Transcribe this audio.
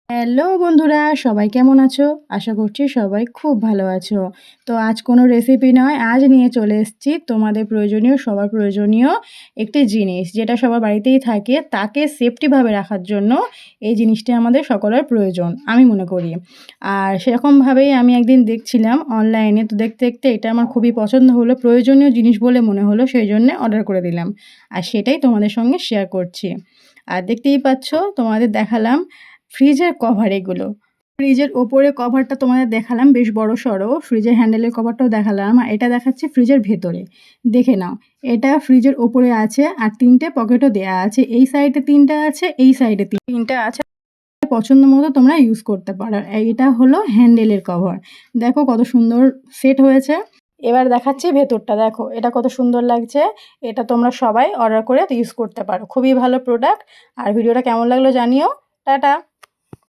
Hello বন্ধুরা, সবাই কেমন আছো? আশা করছি সবাই খুব ভালো আছো। তো আজ কোনো রেসিপি নয়, আজ নিয়ে চলে এসেছি তোমাদের প্রয়োজনীয়, সবার প্রয়োজনীয় একটি জিনিস, যেটা সবার বাড়িতেই থাকে। তাকে সেফটিভাবে রাখার জন্য এই জিনিসটি আমাদের সকলের প্রয়োজন, আমি মনে করি। আর সেরকমভাবেই আমি একদিন দেখছিলাম অনলাইনে, তো দেখতে দেখতে এটা আমার খুবই পছন্দ হলো, প্রয়োজনীয় জিনিস বলে মনে হলো, সেই জন্যে অর্ডার করে দিলাম। আর সেটাই তোমাদের সঙ্গে শেয়ার করছি। আর দেখতেই পাচ্ছ, তোমাদের দেখালাম ফ্রিজের কভার এগুলো। ফ্রিজের ওপরে কভারটা তোমাদের দেখালাম বেশ বড়সড়, ফ্রিজের হ্যান্ডেলের কভারটাও দেখালাম। আর এটা দেখাচ্ছি ফ্রিজের ভেতরে। দেখে নাও, এটা ফ্রিজের ওপরে আছে আর ৩টে পকেটও দেয়া আছে। এই সাইডে ৩টা আছে, এই সাইডে ৩টা আছে। পছন্দ মতো তোমরা ইউজ করতে পারো। এটা হলো হ্যান্ডেলের কভার। দেখো কত সুন্দর সেট হয়েছে। এবার দেখাচ্ছি ভেতরটা, দেখো এটা কত সুন্দর লাগছে। এটা তোমরা সবাই অর্ডার করে ইউজ করতে পারো, খুবই ভালো প্রোডাক্ট। আর ভিডিওটা কেমন লাগলো জানিও। টাটা।